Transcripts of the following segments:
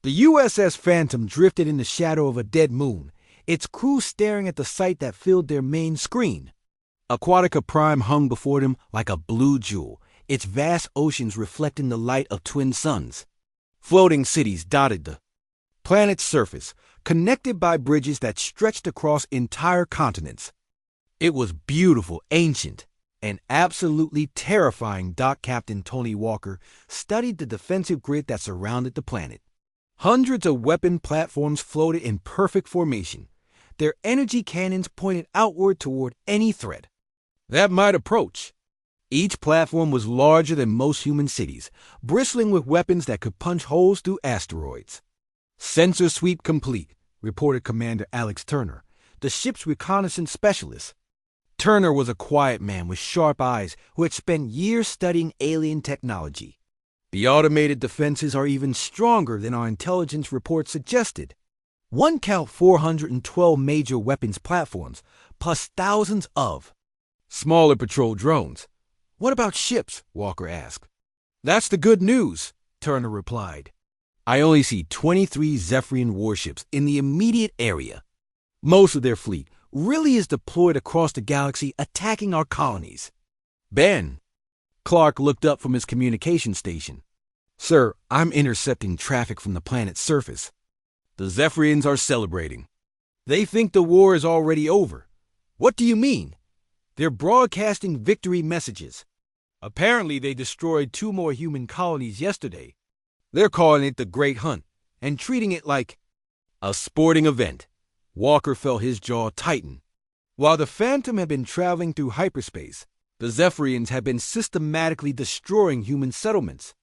The USS Phantom drifted in the shadow of a dead moon, its crew staring at the sight that filled their main screen. Aquatica Prime hung before them like a blue jewel, its vast oceans reflecting the light of twin suns. Floating cities dotted the planet's surface, connected by bridges that stretched across entire continents. It was beautiful, ancient, and absolutely terrifying. Dock Captain Tony Walker studied the defensive grid that surrounded the planet. Hundreds of weapon platforms floated in perfect formation, their energy cannons pointed outward toward any threat that might approach. Each platform was larger than most human cities, bristling with weapons that could punch holes through asteroids. "Sensor sweep complete," reported Commander Alex Turner, the ship's reconnaissance specialist. Turner was a quiet man with sharp eyes who had spent years studying alien technology. "The automated defenses are even stronger than our intelligence report suggested. One count 412 major weapons platforms, plus thousands of smaller patrol drones. What about ships?" Walker asked. "That's the good news," Turner replied. "I only see 23 Zephyrian warships in the immediate area. Most of their fleet really is deployed across the galaxy attacking our colonies." "Ben," Clark looked up from his communication station. "Sir, I'm intercepting traffic from the planet's surface. The Zephyrians are celebrating. They think the war is already over." "What do you mean?" "They're broadcasting victory messages. Apparently they destroyed 2 more human colonies yesterday. They're calling it the Great Hunt and treating it like a sporting event." Walker felt his jaw tighten. While the Phantom had been traveling through hyperspace, the Zephyrians had been systematically destroying human settlements.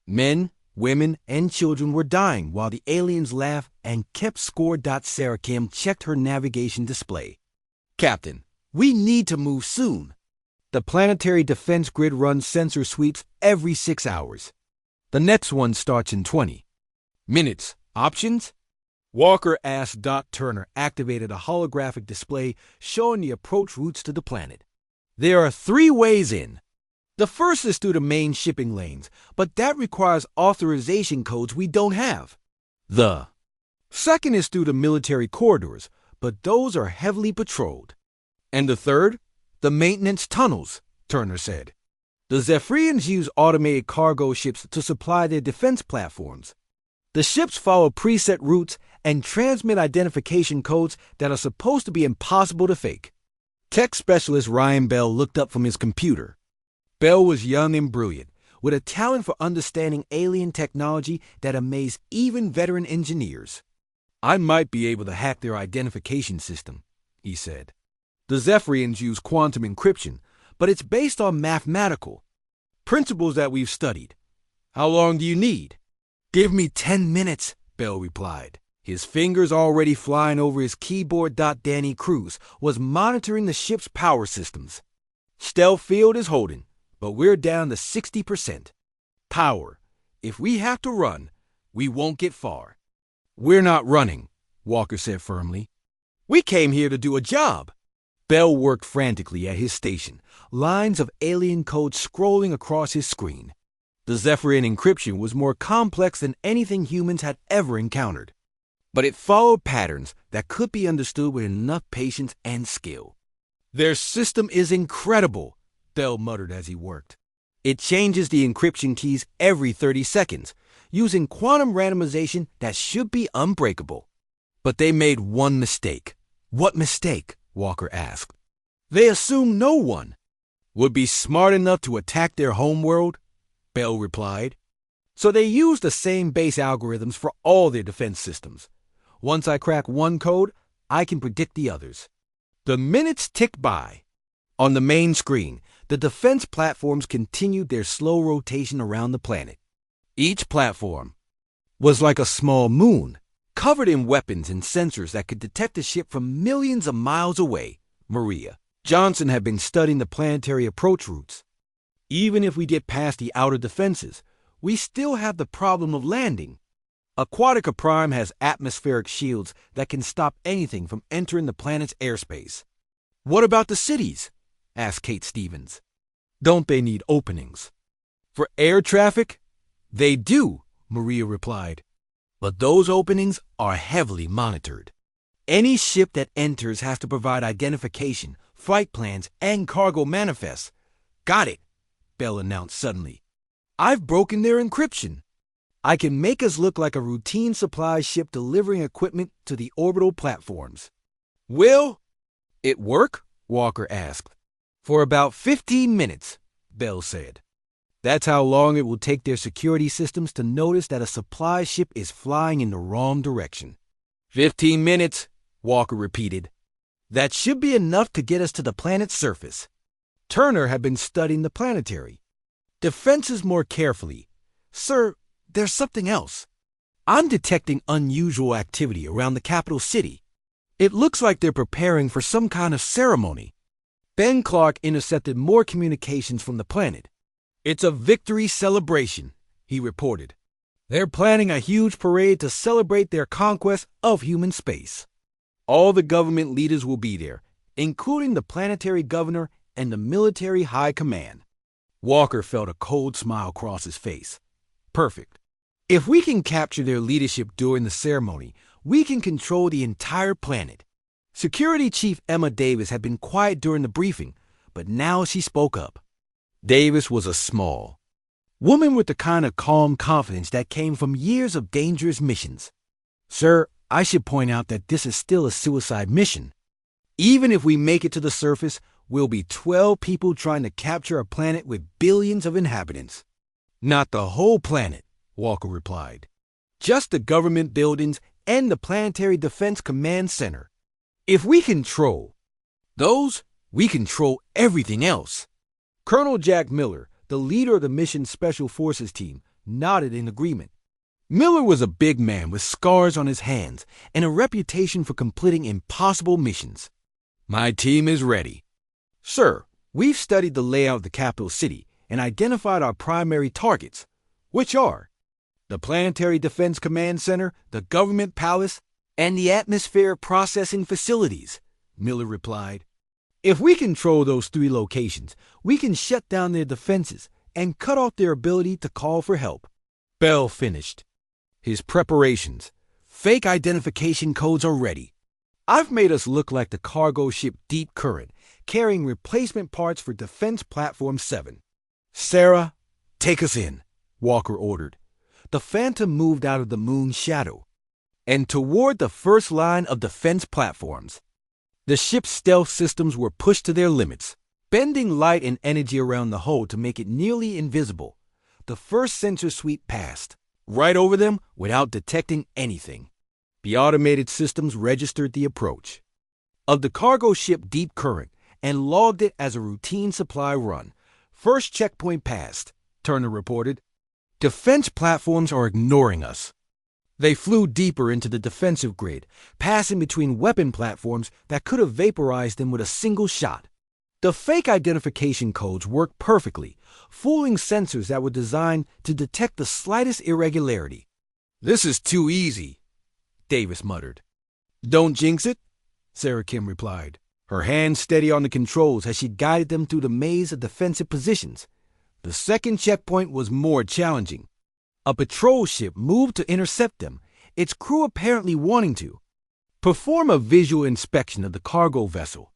Men, women, and children were dying while the aliens laughed and kept score. Sarah Kim checked her navigation display. "Captain, we need to move soon. The planetary defense grid runs sensor sweeps every 6 hours. The next one starts in 20 minutes. Options?" Walker asked. Turner activated a holographic display showing the approach routes to the planet. "There are 3 ways in. The first is through the main shipping lanes, but that requires authorization codes we don't have. The second is through the military corridors, but those are heavily patrolled. And the third? The maintenance tunnels," Turner said. "The Zephyrians use automated cargo ships to supply their defense platforms. The ships follow preset routes and transmit identification codes that are supposed to be impossible to fake." Tech specialist Ryan Bell looked up from his computer. Bell was young and brilliant, with a talent for understanding alien technology that amazed even veteran engineers. "I might be able to hack their identification system," he said. "The Zephyrians use quantum encryption, but it's based on mathematical principles that we've studied. How long do you need?" "Give me 10 minutes, Bell replied. His fingers already flying over his keyboard. Danny Cruz was monitoring the ship's power systems. "Stealth field is holding, but we're down to 60% power. If we have to run, we won't get far." "We're not running," Walker said firmly. "We came here to do a job." Bell worked frantically at his station, lines of alien code scrolling across his screen. The Zephyrian encryption was more complex than anything humans had ever encountered, but it followed patterns that could be understood with enough patience and skill. "Their system is incredible," Bell muttered as he worked. "It changes the encryption keys every 30 seconds, using quantum randomization that should be unbreakable." But they made one mistake. "What mistake?" Walker asked. "They assumed no one would be smart enough to attack their homeworld," Bell replied. "So they used the same base algorithms for all their defense systems. Once I crack one code, I can predict the others." The minutes ticked by. On the main screen, the defense platforms continued their slow rotation around the planet. Each platform was like a small moon, covered in weapons and sensors that could detect a ship from millions of miles away. Maria Johnson had been studying the planetary approach routes. "Even if we get past the outer defenses, we still have the problem of landing. Aquatica Prime has atmospheric shields that can stop anything from entering the planet's airspace." "What about the cities?" asked Kate Stevens. "Don't they need openings for air traffic?" "They do," Maria replied. but those openings are heavily monitored. Any ship that enters has to provide identification, flight plans, and cargo manifests. Got it, Bell announced suddenly. I've broken their encryption. I can make us look like a routine supply ship delivering equipment to the orbital platforms. Will it work? Walker asked. For about 15 minutes, Bell said. That's how long it will take their security systems to notice that a supply ship is flying in the wrong direction. 15 minutes, Walker repeated. That should be enough to get us to the planet's surface. Turner had been studying the planetary defenses more carefully. Sir, there's something else. I'm detecting unusual activity around the capital city. It looks like they're preparing for some kind of ceremony. Ben Clark intercepted more communications from the planet. It's a victory celebration, he reported. They're planning a huge parade to celebrate their conquest of human space. All the government leaders will be there, including the planetary governor and the military high command. Walker felt a cold smile cross his face. Perfect. If we can capture their leadership during the ceremony, we can control the entire planet. Security Chief Emma Davis had been quiet during the briefing, but now she spoke up. Davis was a small woman with the kind of calm confidence that came from years of dangerous missions. Sir, I should point out that this is still a suicide mission. Even if we make it to the surface, we'll be 12 people trying to capture a planet with billions of inhabitants. Not the whole planet, Walker replied. Just the government buildings and the Planetary Defense Command Center. If we control those, we control everything else. Colonel Jack Miller, the leader of the mission's Special Forces team, nodded in agreement. Miller was a big man with scars on his hands and a reputation for completing impossible missions. My team is ready. Sir, we've studied the layout of the capital city and identified our primary targets, which are the Planetary Defense Command Center, the Government Palace, and the Atmosphere Processing Facilities, Miller replied. If we control those 3 locations, we can shut down their defenses and cut off their ability to call for help. Bell finished. His preparations. Fake identification codes are ready. I've made us look like the cargo ship Deep Current, carrying replacement parts for Defense Platform 7. Sarah, take us in, Walker ordered. The Phantom moved out of the moon's shadow and toward the first line of defense platforms. The ship's stealth systems were pushed to their limits, bending light and energy around the hull to make it nearly invisible. The first sensor sweep passed, right over them without detecting anything. The automated systems registered the approach of the cargo ship Deep Current and logged it as a routine supply run. First checkpoint passed, Turner reported. Defense platforms are ignoring us. They flew deeper into the defensive grid, passing between weapon platforms that could have vaporized them with a single shot. The fake identification codes worked perfectly, fooling sensors that were designed to detect the slightest irregularity. This is too easy, Davis muttered. Don't jinx it, Sarah Kim replied, her hands steady on the controls as she guided them through the maze of defensive positions. The second checkpoint was more challenging. A patrol ship moved to intercept them, its crew apparently wanting to perform a visual inspection of the cargo vessel.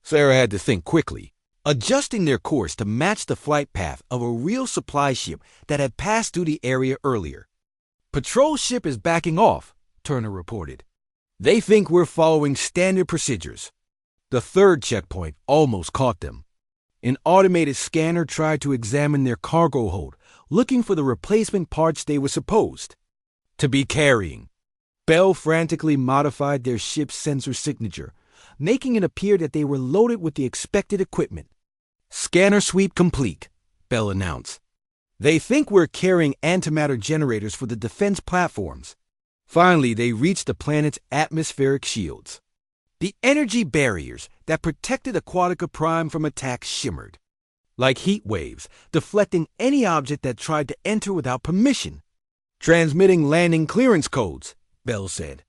Sarah had to think quickly, adjusting their course to match the flight path of a real supply ship that had passed through the area earlier. Patrol ship is backing off, Turner reported. They think we're following standard procedures. The third checkpoint almost caught them. An automated scanner tried to examine their cargo hold, looking for the replacement parts they were supposed to be carrying. Bell frantically modified their ship's sensor signature, making it appear that they were loaded with the expected equipment. Scanner sweep complete, Bell announced. They think we're carrying antimatter generators for the defense platforms. Finally, they reached the planet's atmospheric shields. The energy barriers that protected Aquatica Prime from attack shimmered like heat waves, deflecting any object that tried to enter without permission. Transmitting landing clearance codes, Bell said.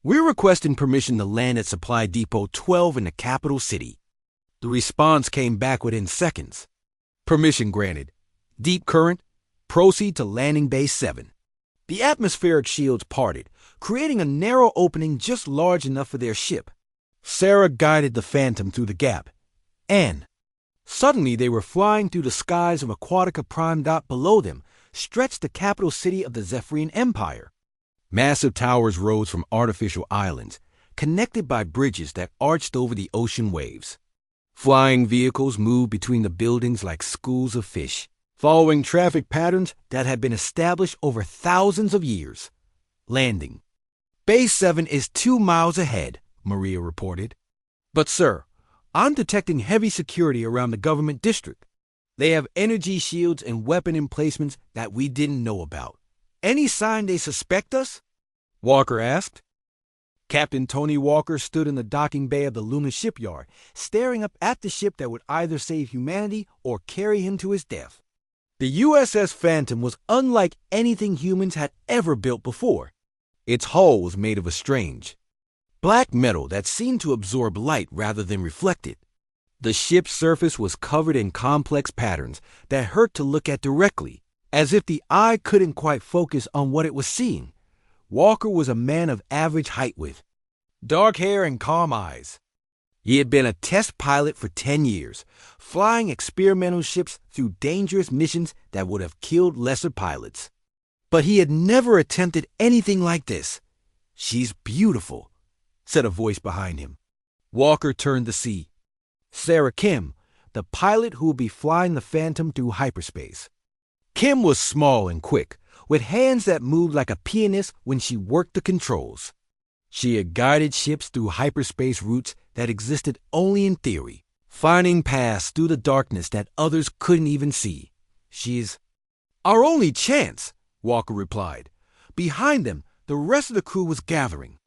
We're requesting permission to land at Supply Depot 12 in the capital city. The response came back within seconds. Permission granted. Deep Current, proceed to Landing Bay 7. The atmospheric shields parted, creating a narrow opening just large enough for their ship. Sarah guided the Phantom through the gap, and suddenly they were flying through the skies of Aquatica Prime. Below them stretched the capital city of the Zephyrian Empire. Massive towers rose from artificial islands, connected by bridges that arched over the ocean waves. Flying vehicles moved between the buildings like schools of fish, following traffic patterns that had been established over thousands of years. Landing. Base 7 is 2 miles ahead, Maria reported. But sir, I'm detecting heavy security around the government district. They have energy shields and weapon emplacements that we didn't know about. Any sign they suspect us? Walker asked. Captain Tony Walker stood in the docking bay of the Luna shipyard, staring up at the ship that would either save humanity or carry him to his death. The USS Phantom was unlike anything humans had ever built before. Its hull was made of a strange black metal that seemed to absorb light rather than reflect it. The ship's surface was covered in complex patterns that hurt to look at directly, as if the eye couldn't quite focus on what it was seeing. Walker was a man of average height with dark hair and calm eyes. He had been a test pilot for 10 years, flying experimental ships through dangerous missions that would have killed lesser pilots. But he had never attempted anything like this. "She's beautiful," said a voice behind him. Walker turned to see Sarah Kim, the pilot who would be flying the Phantom through hyperspace. Kim was small and quick, with hands that moved like a pianist when she worked the controls. She had guided ships through hyperspace routes that existed only in theory, finding paths through the darkness that others couldn't even see. "She's our only chance," Walker replied. Behind them, the rest of the crew was gathering.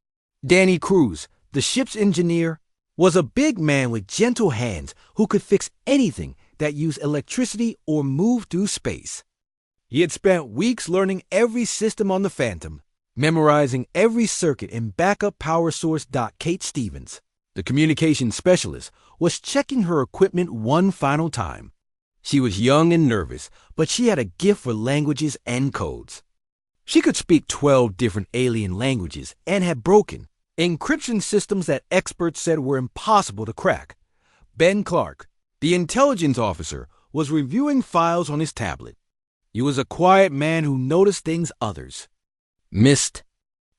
Danny Cruz, the ship's engineer, was a big man with gentle hands who could fix anything that used electricity or moved through space. He had spent weeks learning every system on the Phantom, memorizing every circuit and backup power source. Kate Stevens, the communications specialist, was checking her equipment one final time. She was young and nervous, but she had a gift for languages and codes. She could speak 12 different alien languages and had broken encryption systems that experts said were impossible to crack. Ben Clark, the intelligence officer, was reviewing files on his tablet. He was a quiet man who noticed things others missed.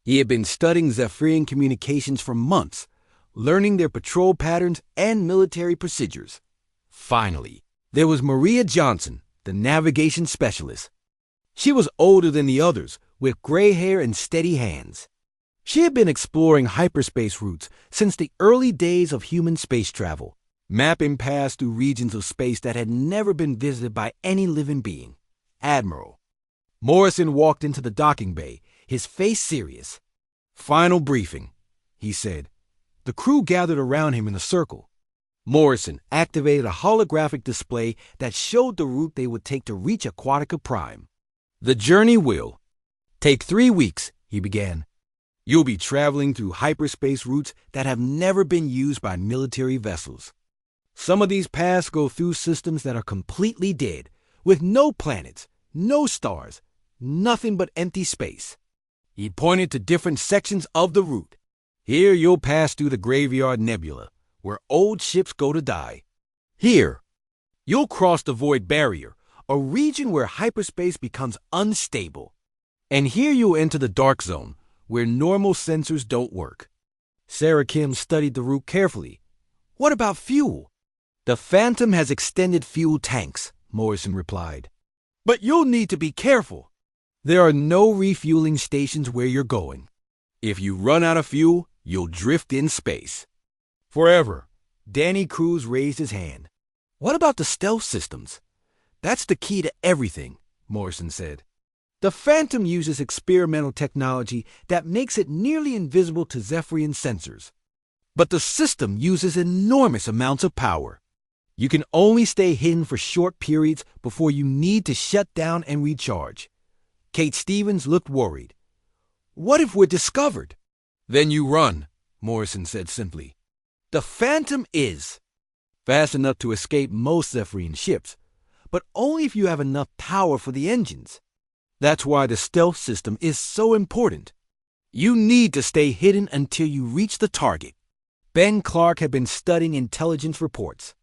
He had been studying Zephyrian communications for months, learning their patrol patterns and military procedures. Finally, there was Maria Johnson, the navigation specialist. She was older than the others, with gray hair and steady hands. She had been exploring hyperspace routes since the early days of human space travel, mapping paths through regions of space that had never been visited by any living being. Admiral Morrison walked into the docking bay, his face serious. "Final briefing," he said. The crew gathered around him in a circle. Morrison activated a holographic display that showed the route they would take to reach Aquatica Prime. "The journey will take 3 weeks," he began. "You'll be traveling through hyperspace routes that have never been used by military vessels. Some of these paths go through systems that are completely dead, with no planets, no stars, nothing but empty space." He pointed to different sections of the route. "Here you'll pass through the Graveyard Nebula, where old ships go to die. Here, you'll cross the Void Barrier, a region where hyperspace becomes unstable. And here you'll enter the Dark Zone, where normal sensors don't work." Sarah Kim studied the route carefully. "What about fuel?" "The Phantom has extended fuel tanks," Morrison replied. "But you'll need to be careful. There are no refueling stations where you're going. If you run out of fuel, you'll drift in space. Forever." Danny Cruz raised his hand. "What about the stealth systems?" "That's the key to everything," Morrison said. "The Phantom uses experimental technology that makes it nearly invisible to Zephyrian sensors. But the system uses enormous amounts of power. You can only stay hidden for short periods before you need to shut down and recharge." Kate Stevens looked worried. "What if we're discovered?" "Then you run," Morrison said simply. "The Phantom is fast enough to escape most Zephyrian ships, but only if you have enough power for the engines. That's why the stealth system is so important. You need to stay hidden until you reach the target. Ben Clark had been studying intelligence reports.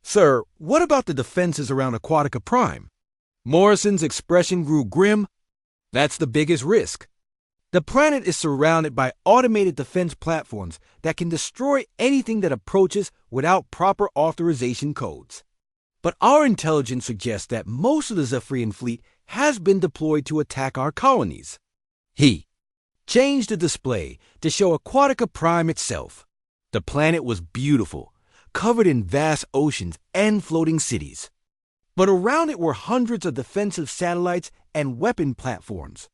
Sir, what about the defenses around Aquatica Prime? Morrison's expression grew grim. That's the biggest risk. The planet is surrounded by automated defense platforms that can destroy anything that approaches without proper authorization codes. But our intelligence suggests that most of the Zephyrian fleet has been deployed to attack our colonies. He changed the display to show Aquatica Prime itself. The planet was beautiful, covered in vast oceans and floating cities. But around it were hundreds of defensive satellites and weapon platforms.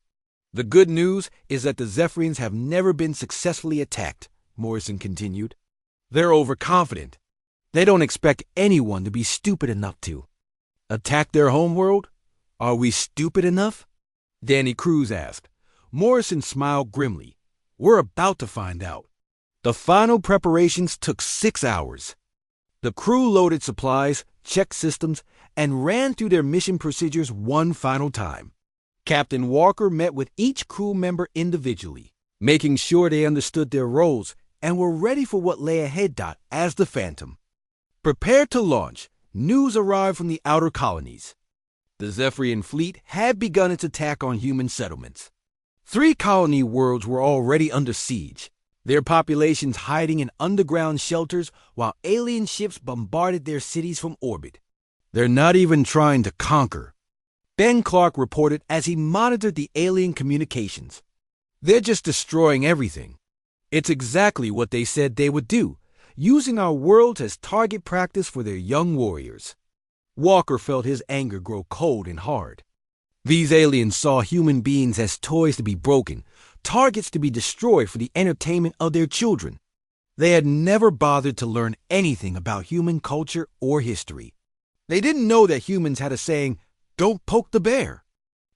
The good news is that the Zephyrians have never been successfully attacked, Morrison continued. They're overconfident. They don't expect anyone to be stupid enough to attack their homeworld. Are we stupid enough? Danny Cruz asked. Morrison smiled grimly. We're about to find out. The final preparations took 6 hours. The crew loaded supplies, checked systems, and ran through their mission procedures one final time. Captain Walker met with each crew member individually, making sure they understood their roles and were ready for what lay ahead. As the Phantom prepared to launch, news arrived from the outer colonies. The Zephyrian fleet had begun its attack on human settlements. 3 colony worlds were already under siege, their populations hiding in underground shelters while alien ships bombarded their cities from orbit. They're not even trying to conquer, Ben Clark reported as he monitored the alien communications. They're just destroying everything. It's exactly what they said they would do, using our worlds as target practice for their young warriors. Walker felt his anger grow cold and hard. These aliens saw human beings as toys to be broken, targets to be destroyed for the entertainment of their children. They had never bothered to learn anything about human culture or history. They didn't know that humans had a saying, "Don't poke the bear."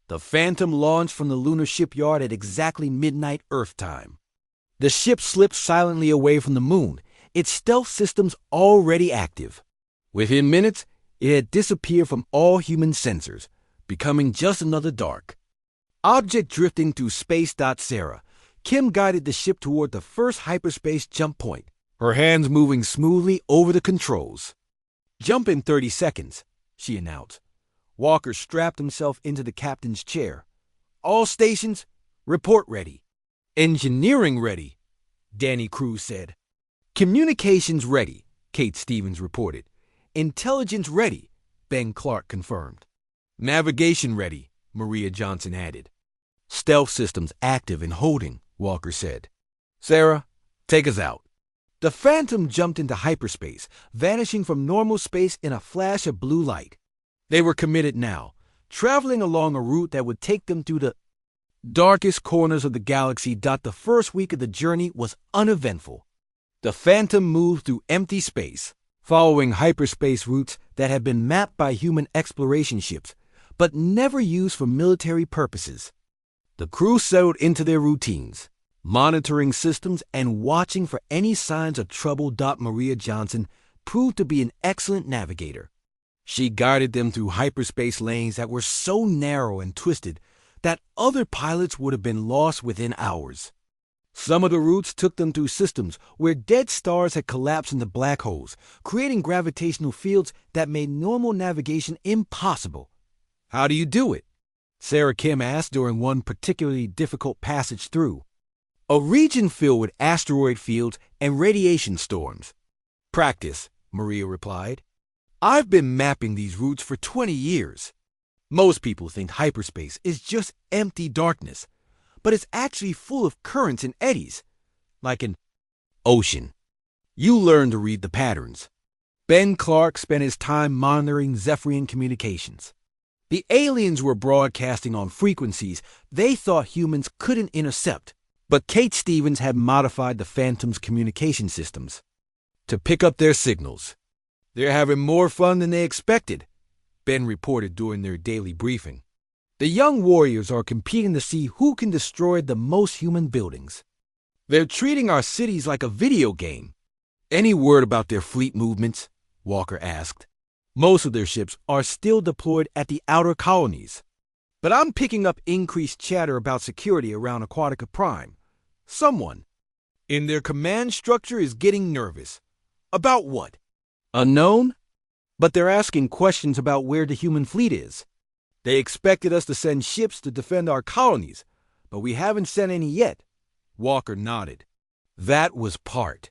The Phantom launched from the lunar shipyard at exactly midnight Earth time. The ship slipped silently away from the moon, its stealth systems already active. Within minutes, it had disappeared from all human sensors, becoming just another dark object drifting through space. Sarah, Kim guided the ship toward the first hyperspace jump point, her hands moving smoothly over the controls. "Jump in 30 seconds, she announced. Walker strapped himself into the captain's chair. "All stations, report ready." "Engineering ready," Danny Cruz said. "Communications ready," Kate Stevens reported. "Intelligence ready," Ben Clark confirmed. "Navigation ready," Maria Johnson added. "Stealth systems active and holding," Walker said. "Sarah, take us out." The Phantom jumped into hyperspace, vanishing from normal space in a flash of blue light. They were committed now, traveling along a route that would take them through the darkest corners of the galaxy. The first week of the journey was uneventful. The Phantom moved through empty space, following hyperspace routes that had been mapped by human exploration ships, but never used for military purposes. The crew settled into their routines, monitoring systems and watching for any signs of trouble. Maria Johnson proved to be an excellent navigator. She guided them through hyperspace lanes that were so narrow and twisted that other pilots would have been lost within hours. Some of the routes took them through systems where dead stars had collapsed into black holes, creating gravitational fields that made normal navigation impossible. "How do you do it?" Sarah Kim asked during one particularly difficult passage through a region filled with asteroid fields and radiation storms. "Practice," Maria replied. "I've been mapping these routes for 20 years. Most people think hyperspace is just empty darkness, but it's actually full of currents and eddies, like an ocean. You learn to read the patterns." Ben Clark spent his time monitoring Zephyrian communications. The aliens were broadcasting on frequencies they thought humans couldn't intercept, but Kate Stevens had modified the Phantom's communication systems to pick up their signals. "They're having more fun than they expected," Ben reported during their daily briefing. "The young warriors are competing to see who can destroy the most human buildings. They're treating our cities like a video game." "Any word about their fleet movements?" Walker asked. "Most of their ships are still deployed at the outer colonies." But I'm picking up increased chatter about security around Aquatica Prime. Someone in their command structure is getting nervous. About what? Unknown? But they're asking questions about where the human fleet is. They expected us to send ships to defend our colonies, but we haven't sent any yet. Walker nodded. That was part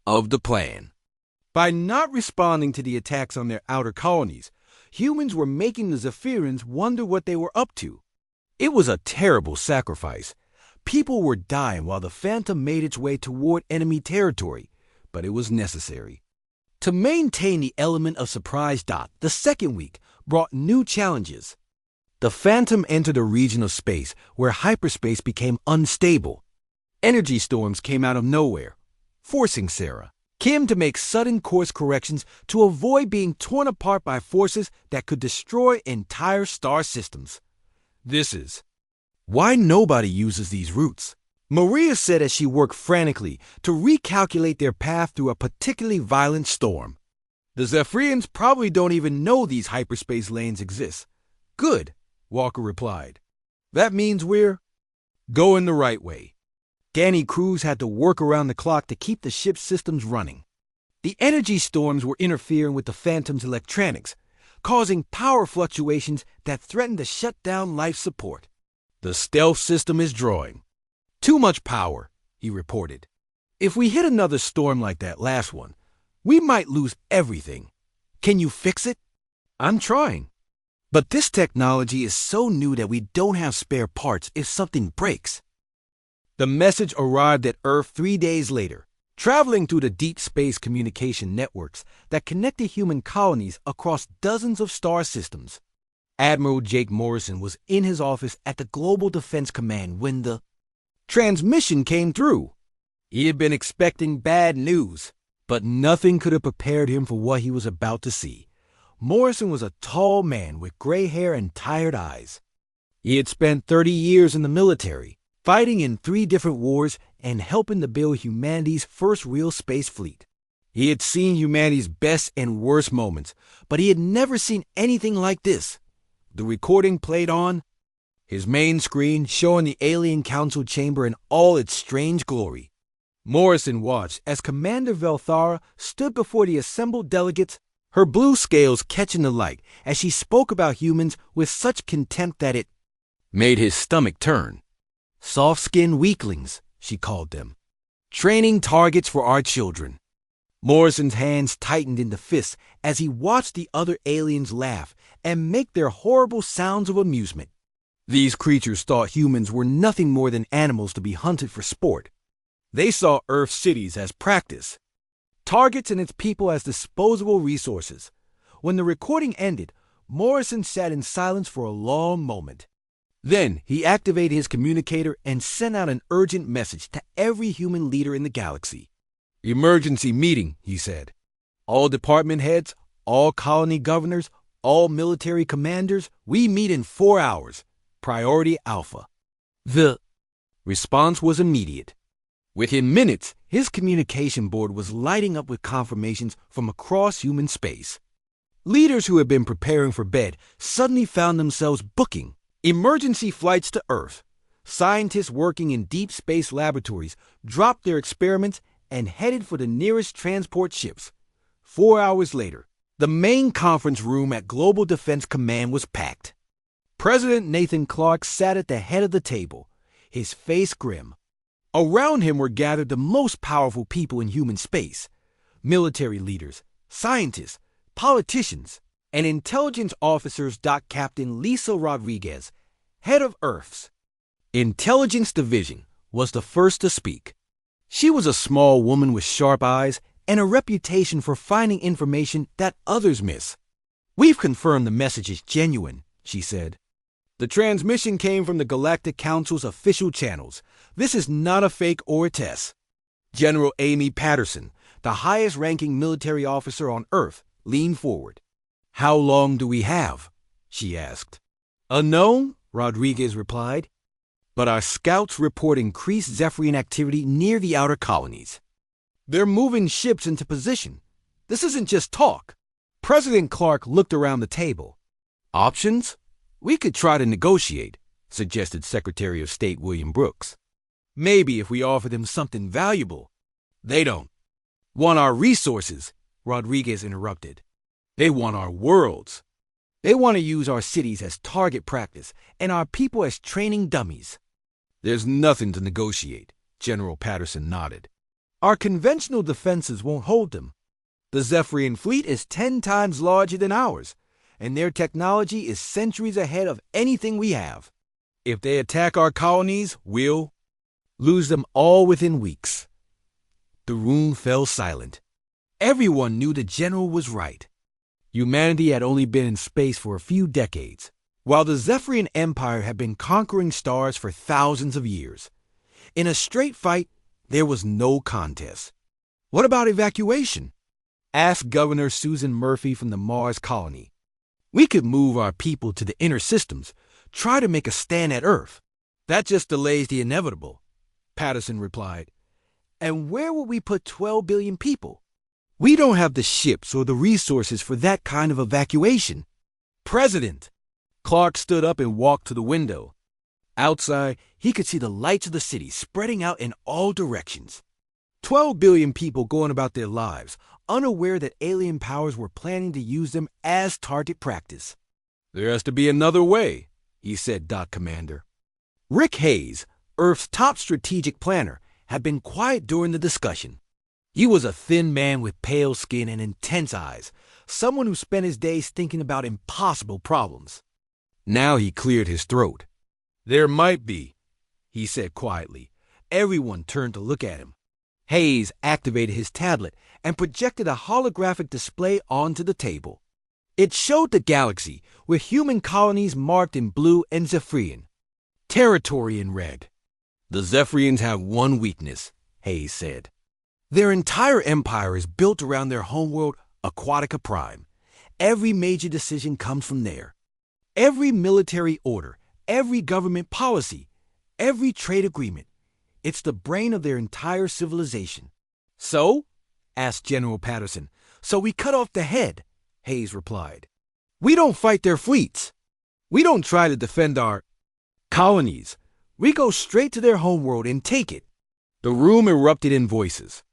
of the plan. By not responding to the attacks on their outer colonies, humans were making the Zephyrians wonder what they were up to. It was a terrible sacrifice. People were dying while the Phantom made its way toward enemy territory, but it was necessary. To maintain the element of surprise, the second week brought new challenges. The Phantom entered a region of space where hyperspace became unstable. Energy storms came out of nowhere, forcing Sarah, Kim to make sudden course corrections to avoid being torn apart by forces that could destroy entire star systems. This is why nobody uses these routes. Maria said as she worked frantically to recalculate their path through a particularly violent storm. The Zephyrians probably don't even know these hyperspace lanes exist. Good, Walker replied. That means we're going the right way. Danny crews had to work around the clock to keep the ship's systems running. The energy storms were interfering with the Phantom's electronics, causing power fluctuations that threatened to shut down life support. The stealth system is drawing too much power, he reported. If we hit another storm like that last one, we might lose everything. Can you fix it? I'm trying. But this technology is so new that we don't have spare parts if something breaks. The message arrived at Earth 3 days later, traveling through the deep space communication networks that connected human colonies across dozens of star systems. Admiral Jake Morrison was in his office at the Global Defense Command when the transmission came through. He had been expecting bad news, but nothing could have prepared him for what he was about to see. Morrison was a tall man with gray hair and tired eyes. He had spent 30 years in the military, fighting in 3 different wars and helping to build humanity's first real space fleet. He had seen humanity's best and worst moments, but he had never seen anything like this. The recording played on his main screen, showing the Alien Council chamber in all its strange glory. Morrison watched as Commander Velthara stood before the assembled delegates, her blue scales catching the light as she spoke about humans with such contempt that it made his stomach turn. Soft-skinned weaklings, she called them. Training targets for our children. Morrison's hands tightened into fists as he watched the other aliens laugh and make their horrible sounds of amusement. These creatures thought humans were nothing more than animals to be hunted for sport. They saw Earth's cities as practice, targets and its people as disposable resources. When the recording ended, Morrison sat in silence for a long moment. Then he activated his communicator and sent out an urgent message to every human leader in the galaxy. Emergency meeting, he said. All department heads, all colony governors, all military commanders, we meet in 4 hours. Priority Alpha. The response was immediate. Within minutes, his communication board was lighting up with confirmations from across human space. Leaders who had been preparing for bed suddenly found themselves booking emergency flights to Earth. Scientists working in deep space laboratories dropped their experiments and headed for the nearest transport ships. 4 hours later, the main conference room at Global Defense Command was packed. President Nathan Clark sat at the head of the table, his face grim. Around him were gathered the most powerful people in human space: military leaders, scientists, politicians, and intelligence officers. Captain Lisa Rodriguez, head of Earth's Intelligence Division, was the first to speak. She was a small woman with sharp eyes and a reputation for finding information that others miss. "We've confirmed the message is genuine," she said. "The transmission came from the Galactic Council's official channels. This is not a fake or a test." General Amy Patterson, the highest-ranking military officer on Earth, leaned forward. "How long do we have?" she asked. "Unknown," Rodriguez replied. "But our scouts report increased Zephyrian activity near the outer colonies. They're moving ships into position. This isn't just talk." President Clark looked around the table. "Options?" We could try to negotiate, suggested Secretary of State William Brooks. Maybe if we offer them something valuable. They don't want our resources, Rodriguez interrupted. They want our worlds. They want to use our cities as target practice and our people as training dummies. There's nothing to negotiate, General Patterson nodded. Our conventional defenses won't hold them. The Zephyrian fleet is 10 times larger than ours, and their technology is centuries ahead of anything we have. If they attack our colonies, we'll lose them all within weeks. The room fell silent. Everyone knew the general was right. Humanity had only been in space for a few decades, while the Zephyrian Empire had been conquering stars for thousands of years. In a straight fight, there was no contest. What about evacuation? Asked Governor Susan Murphy from the Mars colony. We could move our people to the inner systems, try to make a stand at Earth. That just delays the inevitable, Patterson replied. And where would we put 12 billion people? We don't have the ships or the resources for that kind of evacuation. President! Clark stood up and walked to the window. Outside, he could see the lights of the city spreading out in all directions. 12 billion people going about their lives, unaware that alien powers were planning to use them as target practice. There has to be another way, he said, Commander. Rick Hayes, Earth's top strategic planner, had been quiet during the discussion. He was a thin man with pale skin and intense eyes, someone who spent his days thinking about impossible problems. Now he cleared his throat. There might be, he said quietly. Everyone turned to look at him. Hayes activated his tablet and projected a holographic display onto the table. It showed the galaxy, with human colonies marked in blue and Zephyrian. Territory in red. The Zephyrians have one weakness, Hayes said. Their entire empire is built around their homeworld, Aquatica Prime. Every major decision comes from there. Every military order, every government policy, every trade agreement. It's the brain of their entire civilization. So? Asked General Patterson. So we cut off the head, Hayes replied. We don't fight their fleets. We don't try to defend our colonies. We go straight to their homeworld and take it. The room erupted in voices.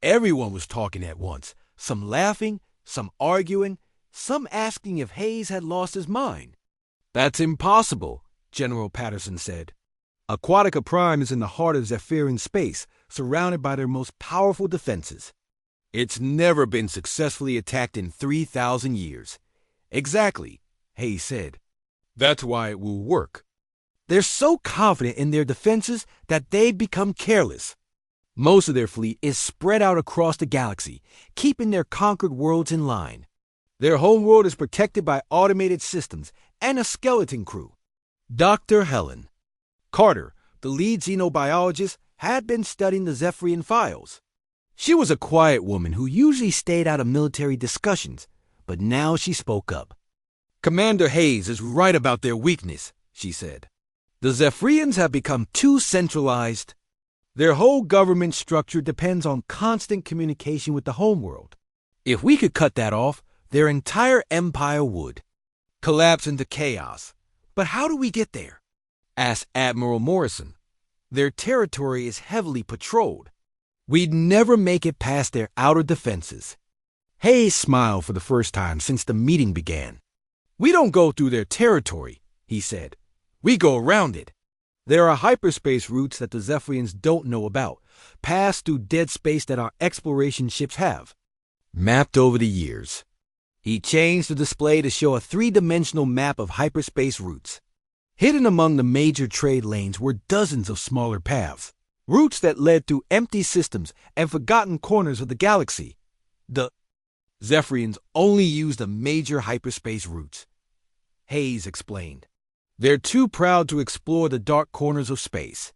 Everyone was talking at once, some laughing, some arguing, some asking if Hayes had lost his mind. That's impossible, General Patterson said. Aquatica Prime is in the heart of Zephyrian space, surrounded by their most powerful defenses. It's never been successfully attacked in 3,000 years. Exactly, Hayes said. That's why it will work. They're so confident in their defenses that they've become careless. Most of their fleet is spread out across the galaxy, keeping their conquered worlds in line. Their homeworld is protected by automated systems and a skeleton crew. Dr. Helen Carter, the lead xenobiologist, had been studying the Zephyrian files. She was a quiet woman who usually stayed out of military discussions, but now she spoke up. Commander Hayes is right about their weakness, she said. The Zephyrians have become too centralized. Their whole government structure depends on constant communication with the homeworld. If we could cut that off, their entire empire would collapse into chaos. But how do we get there? Asked Admiral Morrison. Their territory is heavily patrolled. We'd never make it past their outer defenses. Hayes smiled for the first time since the meeting began. We don't go through their territory, he said. We go around it. There are hyperspace routes that the Zephyrians don't know about, passed through dead space that our exploration ships have. Mapped over the years. He changed the display to show a three-dimensional map of hyperspace routes. Hidden among the major trade lanes were dozens of smaller paths, routes that led through empty systems and forgotten corners of the galaxy. The Zephyrians only use the major hyperspace routes, Hayes explained. They're too proud to explore the dark corners of space.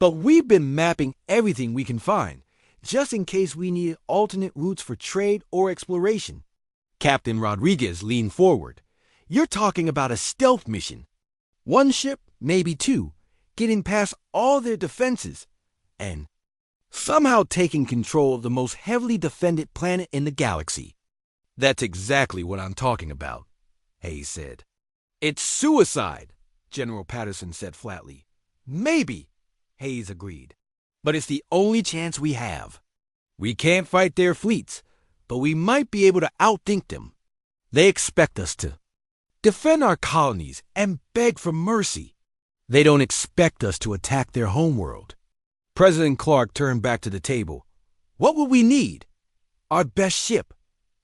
But we've been mapping everything we can find, just in case we need alternate routes for trade or exploration. Captain Rodriguez leaned forward. You're talking about a stealth mission. One ship, maybe two, getting past all their defenses, and somehow taking control of the most heavily defended planet in the galaxy. That's exactly what I'm talking about, Hayes said. It's suicide, General Patterson said flatly. Maybe, Hayes agreed. But it's the only chance we have. We can't fight their fleets, but we might be able to outthink them. They expect us to defend our colonies and beg for mercy. They don't expect us to attack their homeworld. President Clark turned back to the table. What would we need? Our best ship,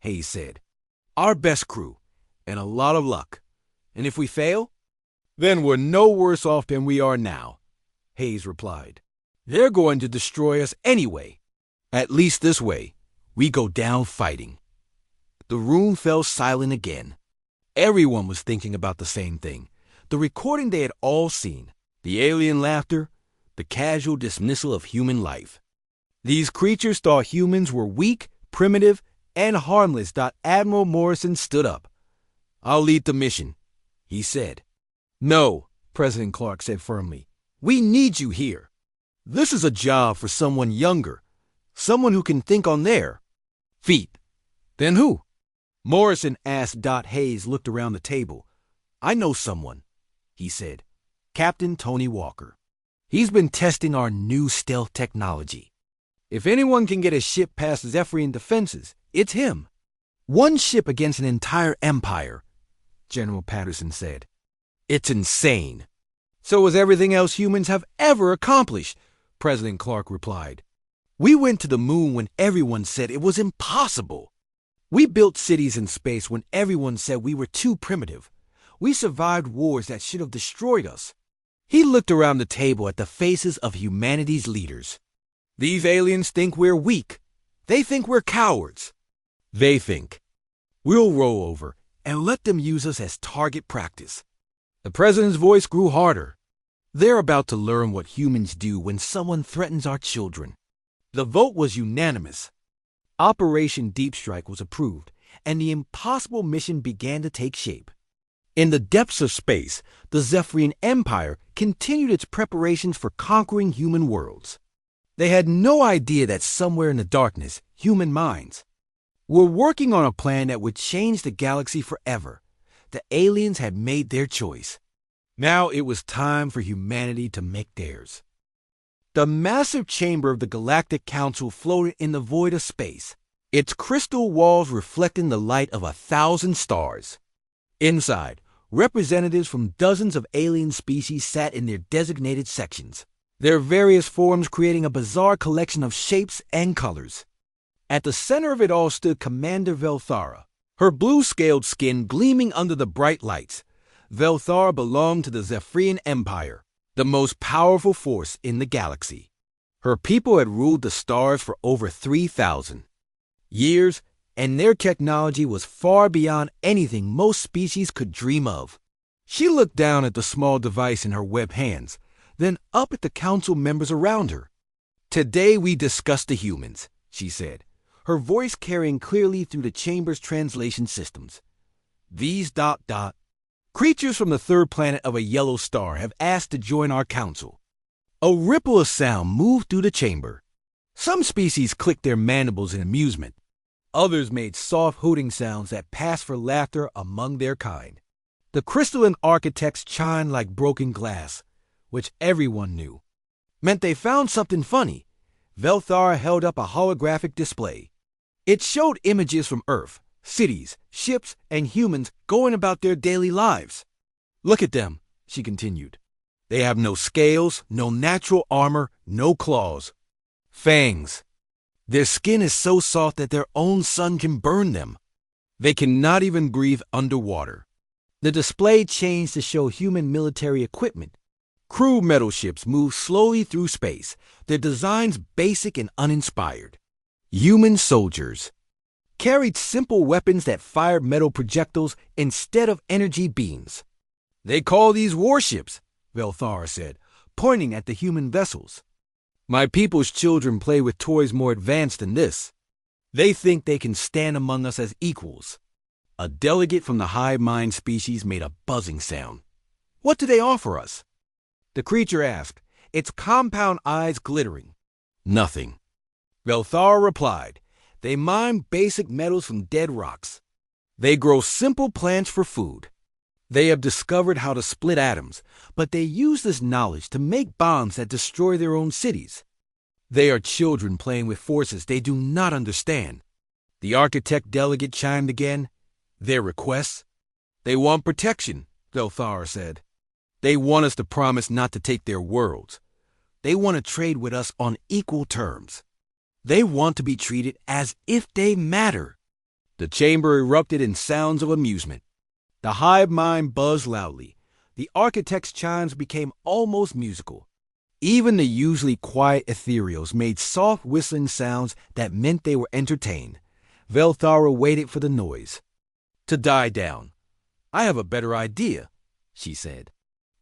Hayes said. Our best crew, and a lot of luck. And if we fail, then we're no worse off than we are now, Hayes replied. They're going to destroy us anyway. At least this way, we go down fighting. The room fell silent again. Everyone was thinking about the same thing. The recording they had all seen. The alien laughter. The casual dismissal of human life. These creatures thought humans were weak, primitive, and harmless. Admiral Morrison stood up. I'll lead the mission, he said. No, President Clark said firmly. We need you here. This is a job for someone younger. Someone who can think on their feet. Then who? Morrison asked. Hayes looked around the table. I know someone, he said. Captain Tony Walker. He's been testing our new stealth technology. If anyone can get a ship past Zephyrian defenses, it's him. One ship against an entire empire, General Patterson said. It's insane. So is everything else humans have ever accomplished, President Clark replied. We went to the moon when everyone said it was impossible. We built cities in space when everyone said we were too primitive. We survived wars that should have destroyed us. He looked around the table at the faces of humanity's leaders. These aliens think we're weak. They think we're cowards. They think we'll roll over and let them use us as target practice. The president's voice grew harder. They're about to learn what humans do when someone threatens our children. The vote was unanimous. Operation Deep Strike was approved, and the impossible mission began to take shape. In the depths of space, the Zephyrian Empire continued its preparations for conquering human worlds. They had no idea that somewhere in the darkness, human minds were working on a plan that would change the galaxy forever. The aliens had made their choice. Now it was time for humanity to make theirs. The massive chamber of the Galactic Council floated in the void of space, its crystal walls reflecting the light of 1,000 stars. Inside, representatives from dozens of alien species sat in their designated sections, their various forms creating a bizarre collection of shapes and colors. At the center of it all stood Commander Velthara, her blue-scaled skin gleaming under the bright lights. Velthara belonged to the Zephyrian Empire, the most powerful force in the galaxy. Her people had ruled the stars for over 3,000 years, and their technology was far beyond anything most species could dream of. She looked down at the small device in her webbed hands, then up at the council members around her. Today we discuss the humans, she said, her voice carrying clearly through the chamber's translation systems. These creatures from the third planet of a yellow star have asked to join our council. A ripple of sound moved through the chamber. Some species clicked their mandibles in amusement. Others made soft hooting sounds that passed for laughter among their kind. The crystalline architects chimed like broken glass, which everyone knew meant they found something funny. Velthara held up a holographic display. It showed images from Earth, cities, ships, and humans going about their daily lives. Look at them, she continued. They have no scales, no natural armor, no claws. Fangs. Their skin is so soft that their own sun can burn them. They cannot even breathe underwater. The display changed to show human military equipment. Crew metal ships moved slowly through space, their designs basic and uninspired. Human soldiers carried simple weapons that fired metal projectiles instead of energy beams. They call these warships, Velthara said, pointing at the human vessels. My people's children play with toys more advanced than this. They think they can stand among us as equals. A delegate from the hive mind species made a buzzing sound. What do they offer us? The creature asked, its compound eyes glittering. Nothing. Velthara replied, they mine basic metals from dead rocks. They grow simple plants for food. They have discovered how to split atoms, but they use this knowledge to make bombs that destroy their own cities. They are children playing with forces they do not understand. The architect delegate chimed again. Their requests? They want protection, Velthara said. They want us to promise not to take their worlds. They want to trade with us on equal terms. They want to be treated as if they matter. The chamber erupted in sounds of amusement. The hive mind buzzed loudly. The architect's chimes became almost musical. Even the usually quiet ethereals made soft whistling sounds that meant they were entertained. Velthara waited for the noise to die down. I have a better idea, she said.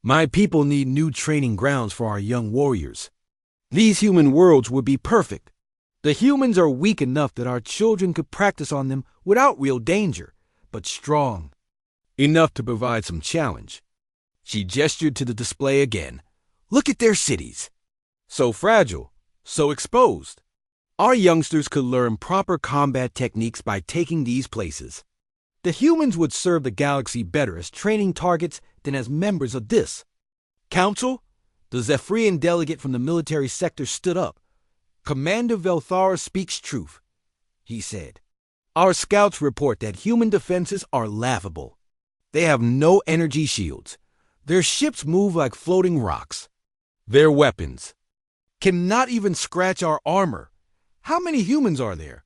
My people need new training grounds for our young warriors. These human worlds would be perfect. The humans are weak enough that our children could practice on them without real danger, but strong enough to provide some challenge. She gestured to the display again. Look at their cities. So fragile, so exposed. Our youngsters could learn proper combat techniques by taking these places. The humans would serve the galaxy better as training targets than as members of this. Council, the Zephyrian delegate from the military sector stood up. Commander Velthara speaks truth, he said. Our scouts report that human defenses are laughable. They have no energy shields. Their ships move like floating rocks. Their weapons cannot even scratch our armor. How many humans are there?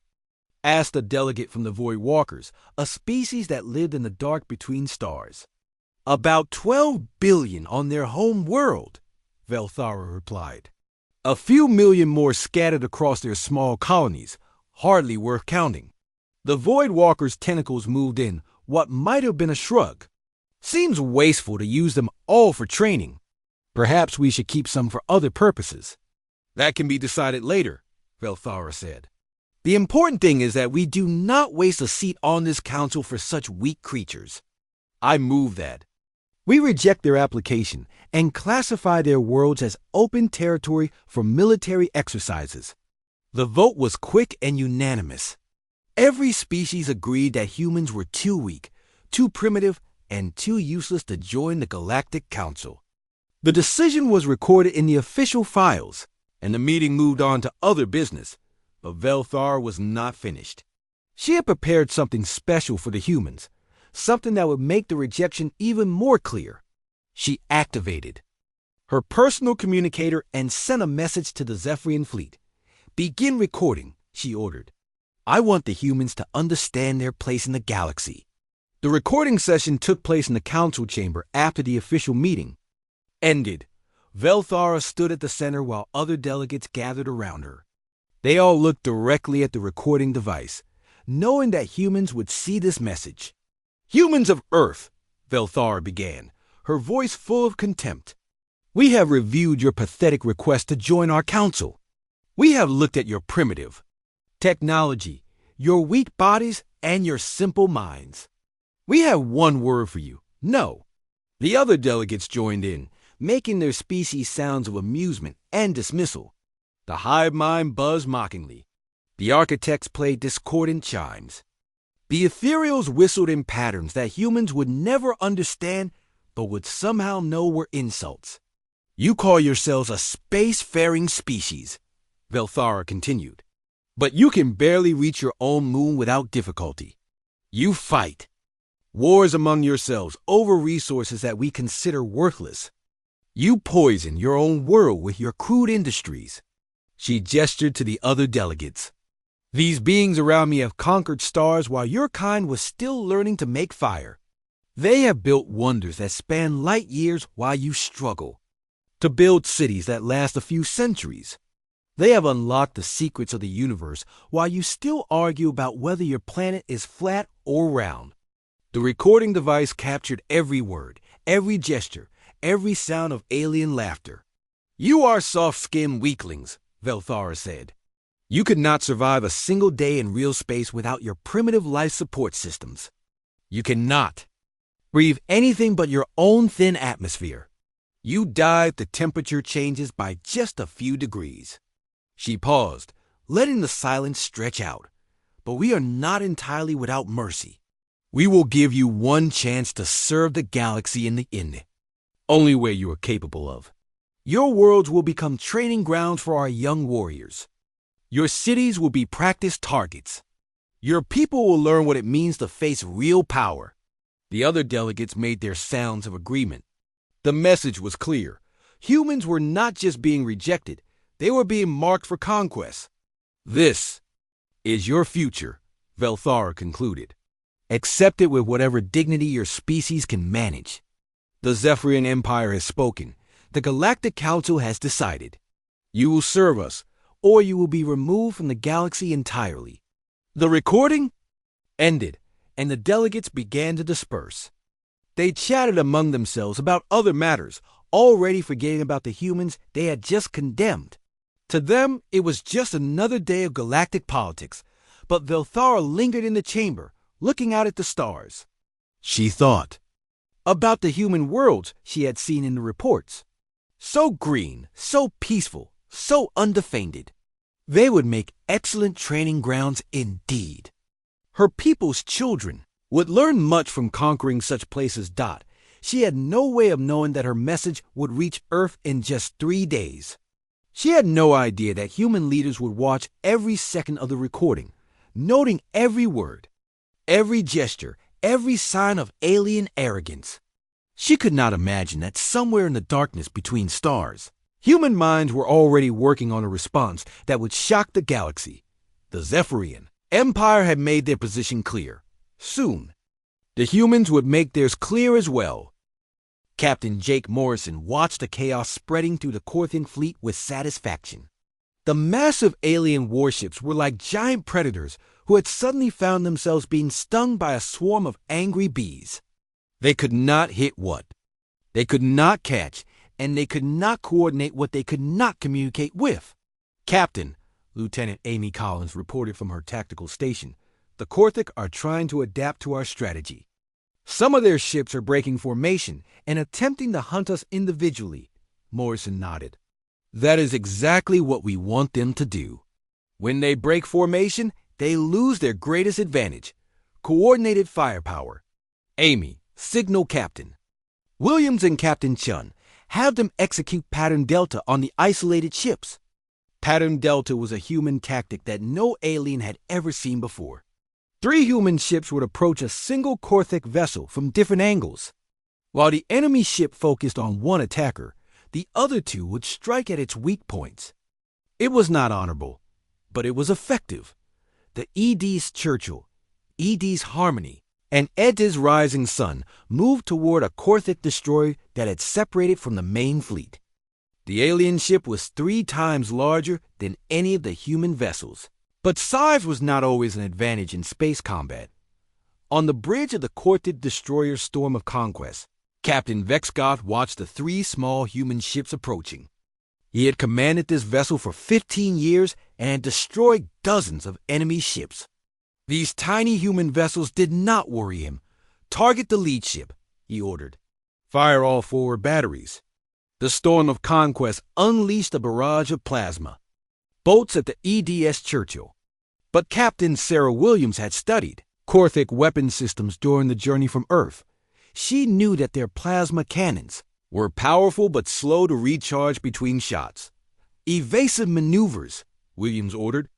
Asked a delegate from the Void Walkers, a species that lived in the dark between stars. About 12 billion on their home world, Velthara replied. A few million more scattered across their small colonies, hardly worth counting. The Void Walkers' tentacles moved in what might have been a shrug. Seems wasteful to use them all for training. Perhaps we should keep some for other purposes. That can be decided later, Velthara said. The important thing is that we do not waste a seat on this council for such weak creatures. I move that. We reject their application and classify their worlds as open territory for military exercises. The vote was quick and unanimous. Every species agreed that humans were too weak, too primitive, and too useless to join the Galactic Council. The decision was recorded in the official files, and the meeting moved on to other business, but Velthara was not finished. She had prepared something special for the humans, something that would make the rejection even more clear. She activated her personal communicator and sent a message to the Zephyrian fleet. Begin recording, she ordered. I want the humans to understand their place in the galaxy. The recording session took place in the council chamber after the official meeting ended. Velthara stood at the center while other delegates gathered around her. They all looked directly at the recording device, knowing that humans would see this message. Humans of Earth, Velthara began, her voice full of contempt. We have reviewed your pathetic request to join our council. We have looked at your primitive technology, your weak bodies, and your simple minds. We have one word for you, no. The other delegates joined in, making their species sounds of amusement and dismissal. The hive mind buzzed mockingly. The architects played discordant chimes. The ethereals whistled in patterns that humans would never understand but would somehow know were insults. You call yourselves a space-faring species, Velthara continued. But you can barely reach your own moon without difficulty. You fight wars among yourselves over resources that we consider worthless. You poison your own world with your crude industries. She gestured to the other delegates. These beings around me have conquered stars while your kind was still learning to make fire. They have built wonders that span light years while you struggle to build cities that last a few centuries. They have unlocked the secrets of the universe while you still argue about whether your planet is flat or round. The recording device captured every word, every gesture, every sound of alien laughter. You are soft-skinned weaklings, Velthara said. You could not survive a single day in real space without your primitive life support systems. You cannot breathe anything but your own thin atmosphere. You die if the temperature changes by just a few degrees. She paused, letting the silence stretch out. But we are not entirely without mercy. We will give you one chance to serve the galaxy in the end. Only way you are capable of. Your worlds will become training grounds for our young warriors. Your cities will be practice targets. Your people will learn what it means to face real power. The other delegates made their sounds of agreement. The message was clear. Humans were not just being rejected, they were being marked for conquest. This is your future, Velthara concluded. Accept it with whatever dignity your species can manage. The Zephyrian Empire has spoken. The Galactic Council has decided. You will serve us, or you will be removed from the galaxy entirely. The recording ended, and the delegates began to disperse. They chatted among themselves about other matters, already forgetting about the humans they had just condemned. To them, it was just another day of galactic politics, but Velthara lingered in the chamber, looking out at the stars. She thought about the human worlds she had seen in the reports. So green, so peaceful, so undefended. They would make excellent training grounds indeed. Her people's children would learn much from conquering such places. She had no way of knowing that her message would reach Earth in just 3 days. She had no idea that human leaders would watch every second of the recording, noting every word, every gesture, every sign of alien arrogance. She could not imagine that somewhere in the darkness between stars, human minds were already working on a response that would shock the galaxy. The Zephyrian Empire had made their position clear. Soon, the humans would make theirs clear as well. Captain Jake Morrison watched the chaos spreading through the Corthian fleet with satisfaction. The massive alien warships were like giant predators who had suddenly found themselves being stung by a swarm of angry bees. They could not hit what they could not catch, and they could not coordinate what they could not communicate with. Captain, Lieutenant Amy Collins reported from her tactical station, the Corthic are trying to adapt to our strategy. Some of their ships are breaking formation and attempting to hunt us individually. Morrison nodded. That is exactly what we want them to do. When they break formation, they lose their greatest advantage, coordinated firepower. Amy, signal Captain Williams and Captain Chun. Have them execute Pattern Delta on the isolated ships. Pattern Delta was a human tactic that no alien had ever seen before. 3 human ships would approach a single Corthic vessel from different angles. While the enemy ship focused on one attacker, the other 2 would strike at its weak points. It was not honorable, but it was effective. The ED's Churchill, ED's Harmony, and Ed's Rising Sun moved toward a Corthic destroyer that had separated from the main fleet. The alien ship was 3 times larger than any of the human vessels. But size was not always an advantage in space combat. On the bridge of the Corthic destroyer Storm of Conquest, Captain Vexgoth watched the 3 small human ships approaching. He had commanded this vessel for 15 years and had destroyed dozens of enemy ships. These tiny human vessels did not worry him. Target the lead ship, he ordered. Fire all forward batteries. The Storm of Conquest unleashed a barrage of plasma. Bolts at the EDS Churchill. But Captain Sarah Williams had studied Corthic weapon systems during the journey from Earth. She knew that their plasma cannons were powerful but slow to recharge between shots. Evasive maneuvers, Williams ordered.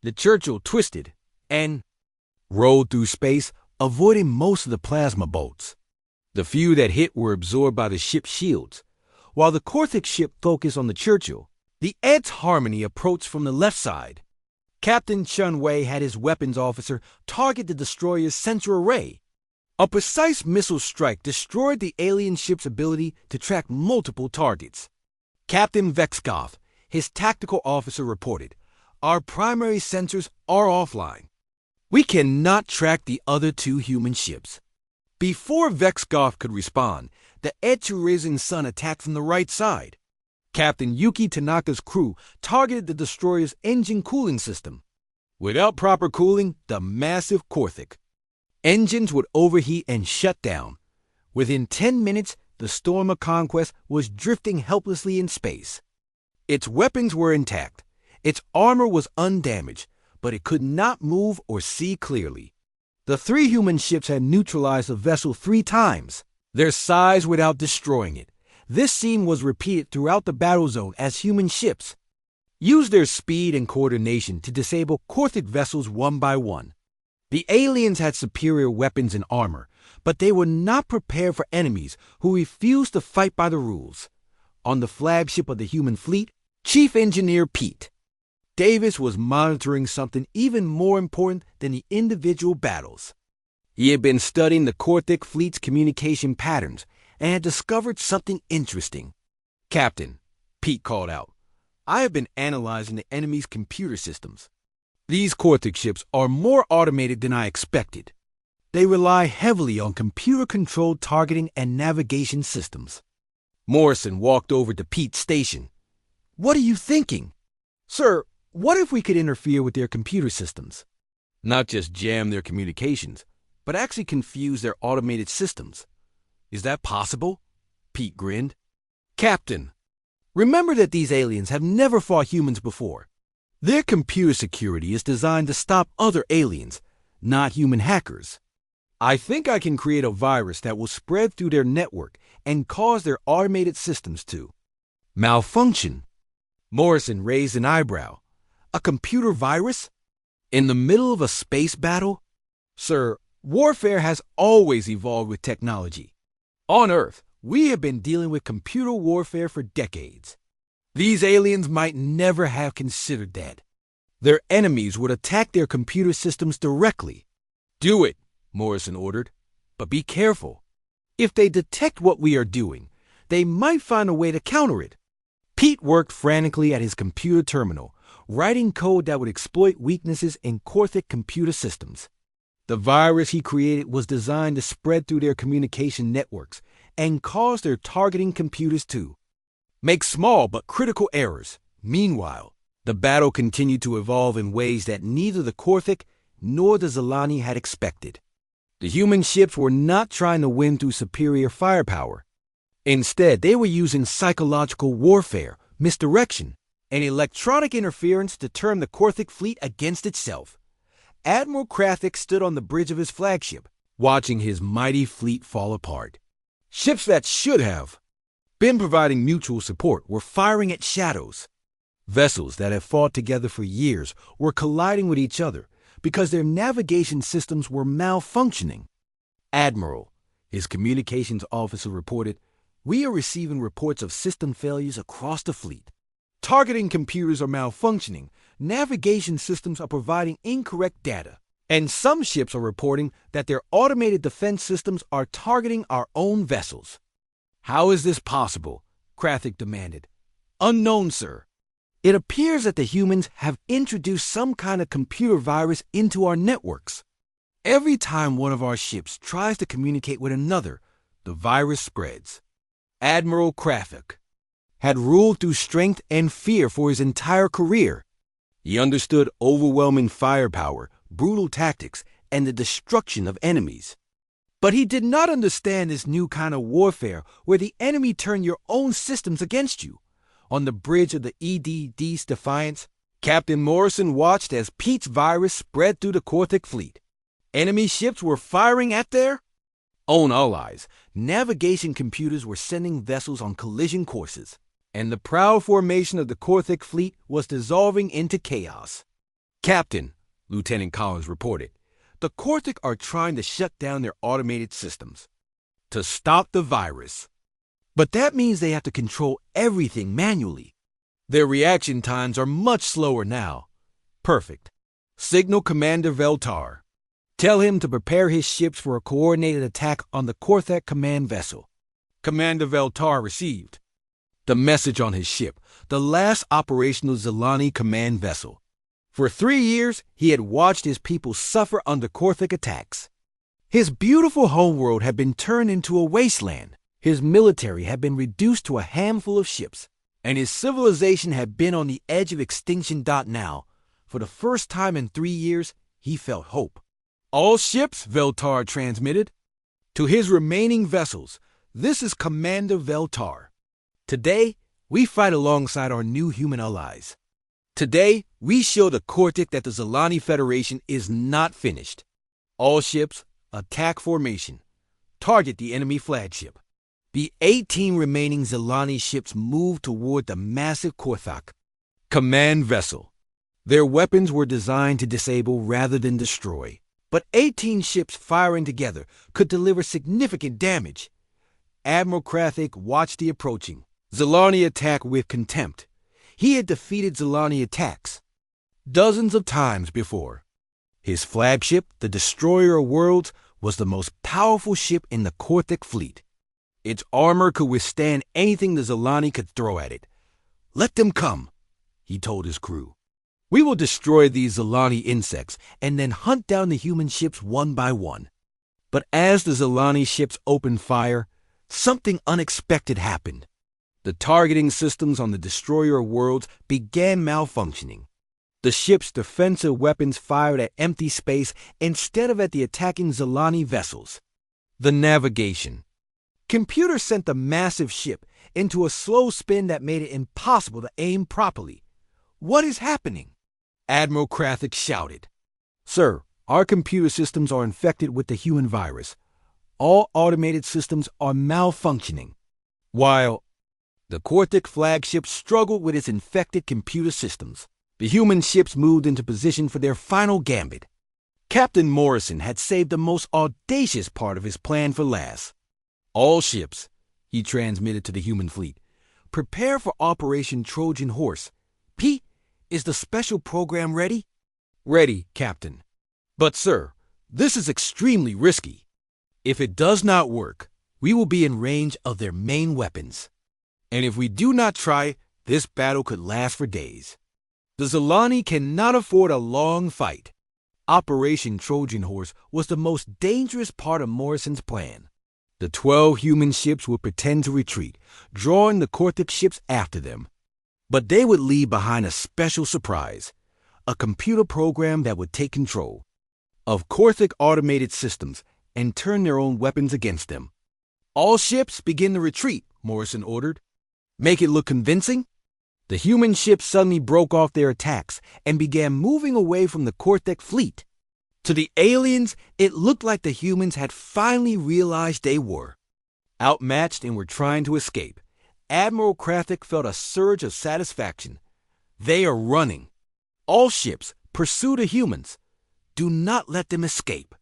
The Churchill twisted and rolled through space, avoiding most of the plasma bolts. The few that hit were absorbed by the ship's shields. While the Corthic ship focused on the Churchill, the Ed's Harmony approached from the left side. Captain Chun Wei had his weapons officer target the destroyer's sensor array. A precise missile strike destroyed the alien ship's ability to track multiple targets. Captain Vexgoth, his tactical officer, reported, "Our primary sensors are offline. We cannot track the other 2 human ships." Before Vexgoth could respond, the Ed's Rising Sun attacked from the right side. Captain Yuki Tanaka's crew targeted the destroyer's engine cooling system. Without proper cooling, the massive Corthic engines would overheat and shut down. Within 10 minutes, the Storm of Conquest was drifting helplessly in space. Its weapons were intact. Its armor was undamaged, but it could not move or see clearly. The 3 human ships had neutralized the vessel 3 times, their size without destroying it. This scene was repeated throughout the battle zone as human ships used their speed and coordination to disable Korthic vessels one by one. The aliens had superior weapons and armor, but they were not prepared for enemies who refused to fight by the rules. On the flagship of the human fleet, Chief Engineer Pete Davis was monitoring something even more important than the individual battles. He had been studying the Korthic fleet's communication patterns and had discovered something interesting. "Captain," Pete called out, "I have been analyzing the enemy's computer systems. These Korthic ships are more automated than I expected. They rely heavily on computer-controlled targeting and navigation systems." Morrison walked over to Pete's station. "What are you thinking?" "Sir, what if we could interfere with their computer systems? Not just jam their communications, but actually confuse their automated systems. Is that possible?" Pete grinned. "Captain, remember that these aliens have never fought humans before. Their computer security is designed to stop other aliens, not human hackers. I think I can create a virus that will spread through their network and cause their automated systems to malfunction." Morrison raised an eyebrow. "A computer virus? In the middle of a space battle?" "Sir, warfare has always evolved with technology. On Earth, we have been dealing with computer warfare for decades. These aliens might never have considered that. Their enemies would attack their computer systems directly." "Do it," Morrison ordered, "but be careful. If they detect what we are doing, they might find a way to counter it." Pete worked frantically at his computer terminal, writing code that would exploit weaknesses in Korthic computer systems. The virus he created was designed to spread through their communication networks and cause their targeting computers to make small but critical errors. Meanwhile, the battle continued to evolve in ways that neither the Korthic nor the Zilani had expected. The human ships were not trying to win through superior firepower. Instead, they were using psychological warfare, misdirection, and electronic interference to turn the Korthic fleet against itself. Admiral Krathic stood on the bridge of his flagship, watching his mighty fleet fall apart. Ships that should have been providing mutual support were firing at shadows. Vessels that had fought together for years were colliding with each other because their navigation systems were malfunctioning. "Admiral," his communications officer reported, "we are receiving reports of system failures across the fleet. Targeting computers are malfunctioning, navigation systems are providing incorrect data, and some ships are reporting that their automated defense systems are targeting our own vessels." "How is this possible?" Krathic demanded. "Unknown, sir. It appears that the humans have introduced some kind of computer virus into our networks. Every time one of our ships tries to communicate with another, the virus spreads." Admiral Krathic had ruled through strength and fear for his entire career. He understood overwhelming firepower, brutal tactics, and the destruction of enemies. But he did not understand this new kind of warfare where the enemy turned your own systems against you. On the bridge of the EDD's Defiance, Captain Morrison watched as Pete's virus spread through the Korthic fleet. Enemy ships were firing at their own allies. Navigation computers were sending vessels on collision courses, and the proud formation of the Korthic fleet was dissolving into chaos. "Captain," Lieutenant Collins reported, "the Korthic are trying to shut down their automated systems to stop the virus. But that means they have to control everything manually. Their reaction times are much slower now." "Perfect. Signal Commander Veltar. Tell him to prepare his ships for a coordinated attack on the Korthic command vessel." Commander Veltar received the message on his ship, the last operational Zilani command vessel. For 3 years, he had watched his people suffer under Korthic attacks. His beautiful homeworld had been turned into a wasteland. His military had been reduced to a handful of ships, and his civilization had been on the edge of extinction. Now, for the first time in 3 years, he felt hope. "All ships," Veltar transmitted, "to his remaining vessels. This is Commander Veltar. Today, we fight alongside our new human allies. Today, we show the Korthic that the Zilani Federation is not finished. All ships, attack formation. Target the enemy flagship. The 18 remaining Zilani ships moved toward the massive Korthok command vessel. Their weapons were designed to disable rather than destroy. But 18 ships firing together could deliver significant damage. Admiral Krathik watched the approaching Zilani attack with contempt. He had defeated Zilani attacks dozens of times before. His flagship, the Destroyer of Worlds, was the most powerful ship in the Korthik fleet. Its armor could withstand anything the Zilani could throw at it. "Let them come," he told his crew. "We will destroy these Zilani insects and then hunt down the human ships one by one." But as the Zilani ships opened fire, something unexpected happened. The targeting systems on the Destroyer of Worlds began malfunctioning. The ship's defensive weapons fired at empty space instead of at the attacking Zilani vessels. The navigation. Computer sent the massive ship into a slow spin that made it impossible to aim properly. "What is happening?" Admiral Krathik shouted. "Sir, our computer systems are infected with the human virus. All automated systems are malfunctioning." While the Korthik flagship struggled with its infected computer systems, the human ships moved into position for their final gambit. Captain Morrison had saved the most audacious part of his plan for last. "All ships," he transmitted to the human fleet, "prepare for Operation Trojan Horse. Pete, is the special program ready?" "Ready, Captain." "But, sir, this is extremely risky. If it does not work, we will be in range of their main weapons. And if we do not try, this battle could last for days. The Zilani cannot afford a long fight." Operation Trojan Horse was the most dangerous part of Morrison's plan. The 12 human ships would pretend to retreat, drawing the Korthik ships after them. But they would leave behind a special surprise, a computer program that would take control of Korthik automated systems and turn their own weapons against them. "All ships begin the retreat," Morrison ordered. "Make it look convincing." The human ships suddenly broke off their attacks and began moving away from the Korthik fleet. To the aliens, it looked like the humans had finally realized they were outmatched and were trying to escape. Admiral Krathik felt a surge of satisfaction. "They are running. All ships, pursue the humans. Do not let them escape."